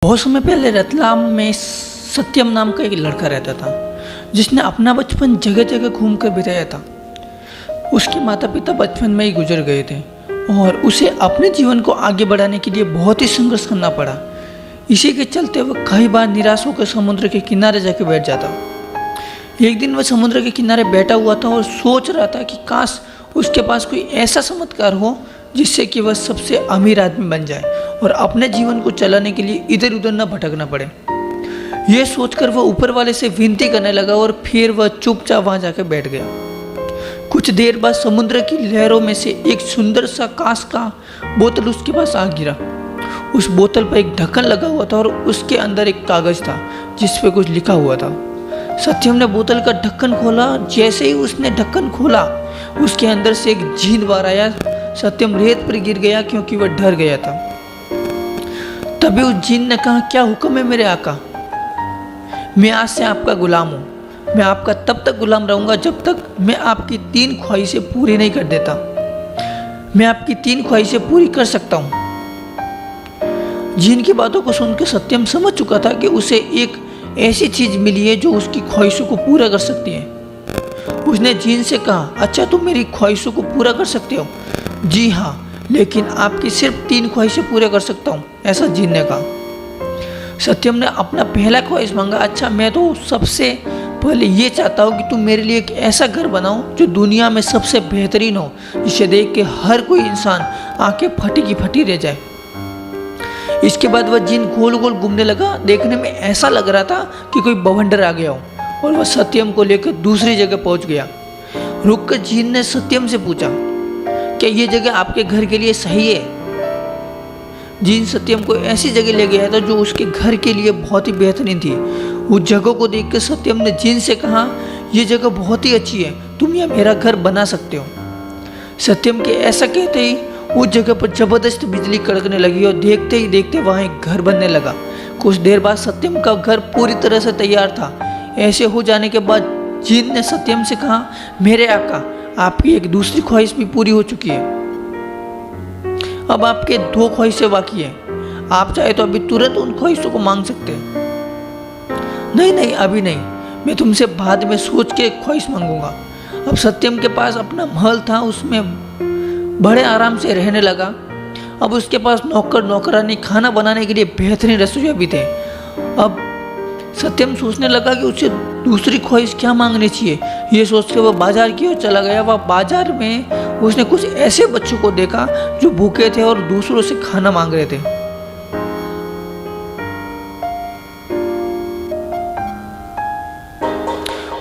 बहुत समय पहले रतलाम में सत्यम नाम का एक लड़का रहता था जिसने अपना बचपन जगह जगह घूमकर बिताया था। उसके माता पिता बचपन में ही गुजर गए थे और उसे अपने जीवन को आगे बढ़ाने के लिए बहुत ही संघर्ष करना पड़ा। इसी के चलते वह कई बार निराश होकर समुद्र के किनारे जाकर बैठ जाता। एक दिन वह समुद्र के किनारे बैठा हुआ था और सोच रहा था कि काश उसके पास कोई ऐसा चमत्कार हो जिससे कि वह सबसे अमीर आदमी बन जाए और अपने जीवन को चलाने के लिए इधर उधर न भटकना पड़े। यह सोचकर वह ऊपर वाले से विनती करने लगा और फिर वह चुपचाप वहां जाकर बैठ गया। कुछ देर बाद समुद्र की लहरों में से एक सुंदर सा कांच का बोतल उसके पास आ गिरा। उस बोतल पर एक ढक्कन लगा हुआ था और उसके अंदर एक कागज था जिस पे कुछ लिखा हुआ था। सत्यम ने बोतल का ढक्कन खोला। जैसे ही उसने ढक्कन खोला उसके अंदर से एक जीन बाहर आया। सत्यम रेत पर गिर गया क्योंकि वह डर गया था। तभी उस जीन ने कहा, क्या हुक्म है मेरे आका? मैं आज से आपका गुलाम हूँ। मैं आपका तब तक गुलाम रहूंगा जब तक मैं आपकी 3 ख्वाहिशें पूरी नहीं कर देता। मैं आपकी 3 ख्वाहिशें पूरी कर सकता हूँ। जीन की बातों को सुनकर सत्यम समझ चुका था कि उसे एक ऐसी चीज मिली है जो उसकी ख्वाहिशों को पूरा कर सकती है। उसने जीन से कहा, अच्छा तुम मेरी ख्वाहिशों को पूरा कर सकते हो? जी हाँ, लेकिन आपकी सिर्फ 3 ख्वाहिशें पूरे कर सकता हूँ, ऐसा जीन ने कहा। सत्यम ने अपना पहला ख्वाहिश मांगा, अच्छा मैं तो सबसे पहले ये चाहता हूँ कि तुम मेरे लिए एक ऐसा घर बनाओ जो दुनिया में सबसे बेहतरीन हो, जिसे देख के हर कोई इंसान आंखें फटी की फटी रह जाए। इसके बाद वह जीन गोल गोल घूमने लगा। देखने में ऐसा लग रहा था कि कोई बवंडर आ गया हो और वह सत्यम को लेकर दूसरी जगह पहुंच गया। रुककर जीन ने सत्यम से पूछा, क्या ये जगह आपके घर के लिए सही है? जीन सत्यम को ऐसी जगह ले गया था जो उसके घर के लिए बहुत ही बेहतरीन थी। उस जगह को देखकर सत्यम ने जीन से कहा, यह जगह बहुत ही अच्छी है, तुम यहाँ मेरा घर बना सकते हो। सत्यम के ऐसा कहते ही उस जगह पर जबरदस्त बिजली कड़कने लगी और देखते ही देखते वहां एक घर बनने लगा। कुछ देर बाद सत्यम का घर पूरी तरह से तैयार था। ऐसे हो जाने के बाद जीन ने सत्यम से कहा, मेरे आका, आपकी एक दूसरी ख्वाहिश भी पूरी हो चुकी है। अब आपके 2 ख्वाहिशें बाकी है। आप चाहे तो अभी तुरंत उन ख्वाहिशों को मांग सकते हैं। नहीं नहीं, अभी नहीं, मैं तुमसे बाद में सोच के ख्वाहिश मांगूंगा। अब सत्यम के पास अपना महल था, उसमें बड़े आराम से रहने लगा। अब उसके पास नौकर नौकरानी, खाना बनाने के लिए बेहतरीन रसोइया भी थे। अब सत्यम सोचने लगा कि उसे दूसरी ख्वाहिश क्या मांगनी चाहिए। ये सोच के वह बाजार की ओर चला गया। वह बाजार में उसने कुछ ऐसे बच्चों को देखा जो भूखे थे और दूसरों से खाना मांग रहे थे।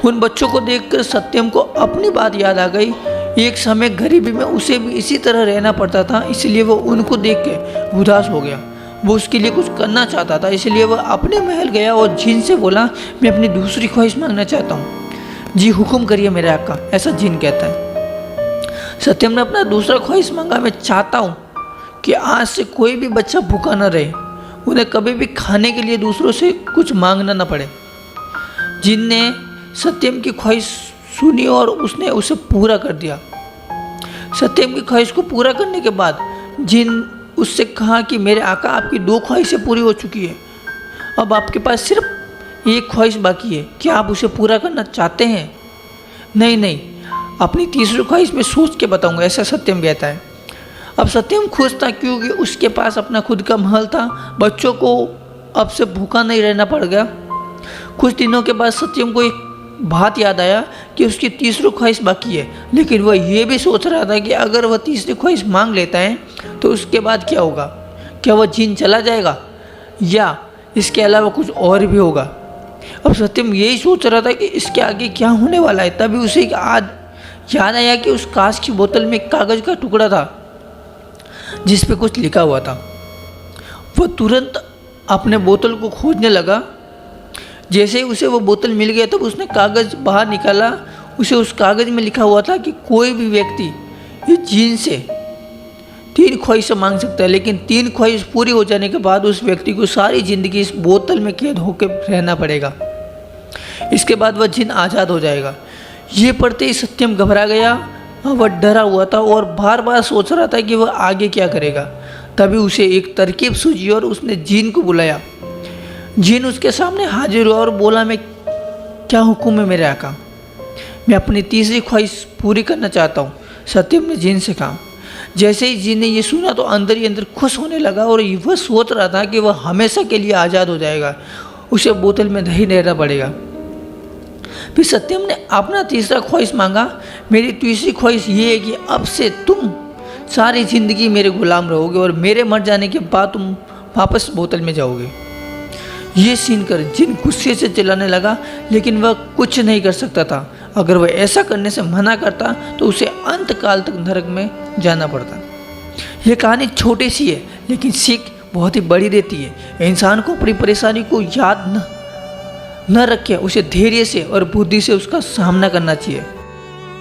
उन बच्चों को देखकर सत्यम को अपनी बात याद आ गई। एक समय गरीबी में उसे भी इसी तरह रहना पड़ता था, इसलिए वह उनको देख के उदास हो गया। वो उसके लिए कुछ करना चाहता था, इसलिए वह अपने महल गया और जीन से बोला, मैं अपनी दूसरी ख्वाहिश मांगना चाहता हूँ। जी हुक्म करिए मेरे आका, ऐसा जीन कहता है। सत्यम ने अपना दूसरा ख्वाहिश मांगा, मैं चाहता हूँ कि आज से कोई भी बच्चा भूखा न रहे, उन्हें कभी भी खाने के लिए दूसरों से कुछ मांगना न पड़े। जीन ने सत्यम की ख्वाहिश सुनी और उसने उसे पूरा कर दिया। सत्यम की ख्वाहिश को पूरा करने के बाद जीन उससे कहा कि मेरे आका, आपकी 2 ख्वाहिशें पूरी हो चुकी है। अब आपके पास सिर्फ एक ख्वाहिश बाकी है। क्या आप उसे पूरा करना चाहते हैं? नहीं नहीं, अपनी तीसरी ख्वाहिश में सोच के बताऊंगा, ऐसा सत्यम कहता है। अब सत्यम खुश था क्योंकि उसके पास अपना खुद का महल था। बच्चों को अब से भूखा नहीं रहना पड़ गया। कुछ दिनों के बाद सत्यम को एक बात याद आया कि उसकी तीसरी ख्वाहिश बाकी है, लेकिन वह यह भी सोच रहा था कि अगर वह तीसरी ख्वाहिश मांग लेता है तो उसके बाद क्या होगा? क्या वह जीन चला जाएगा या इसके अलावा कुछ और भी होगा? अब सत्यम यही सोच रहा था कि इसके आगे क्या होने वाला है। तभी उसे आज याद आया कि उस कांच की बोतल में एक कागज का टुकड़ा था जिस पे कुछ लिखा हुआ था। वह तुरंत अपने बोतल को खोजने लगा। जैसे ही उसे वो बोतल मिल गया तब उसने कागज बाहर निकाला। उसे उस कागज में लिखा हुआ था कि कोई भी व्यक्ति इस जीन से 3 ख्वाहिशें मांग सकता है, लेकिन 3 ख्वाहिश पूरी हो जाने के बाद उस व्यक्ति को सारी जिंदगी इस बोतल में कैद होकर रहना पड़ेगा। इसके बाद वह जीन आज़ाद हो जाएगा। ये पढ़ते ही सत्यम घबरा गया। वह डरा हुआ था और बार बार सोच रहा था कि वह आगे क्या करेगा। तभी उसे एक तरकीब सूझी और उसने जीन को बुलाया। जिन उसके सामने हाजिर हुआ और बोला, मैं क्या हुक्म है मेरे आका? मैं अपनी तीसरी ख्वाहिश पूरी करना चाहता हूँ, सत्यम ने जिन से कहा। जैसे ही जिन ने ये सुना तो अंदर ही अंदर खुश होने लगा और वह सोच रहा था कि वह हमेशा के लिए आज़ाद हो जाएगा, उसे बोतल में नहीं रहना पड़ेगा। फिर सत्यम ने अपना तीसरा ख्वाहिश मांगा, मेरी तीसरी ख्वाहिश ये है कि अब से तुम सारी ज़िंदगी मेरे गुलाम रहोगे और मेरे मर जाने के बाद तुम वापस बोतल में जाओगे। ये सुनकर जिन गुस्से से चिल्लाने लगा, लेकिन वह कुछ नहीं कर सकता था। अगर वह ऐसा करने से मना करता तो उसे अंत काल तक नरक में जाना पड़ता। यह कहानी छोटी सी है, लेकिन सीख बहुत ही बड़ी देती है। इंसान को अपनी परेशानी को याद न रखे, उसे धैर्य से और बुद्धि से उसका सामना करना चाहिए।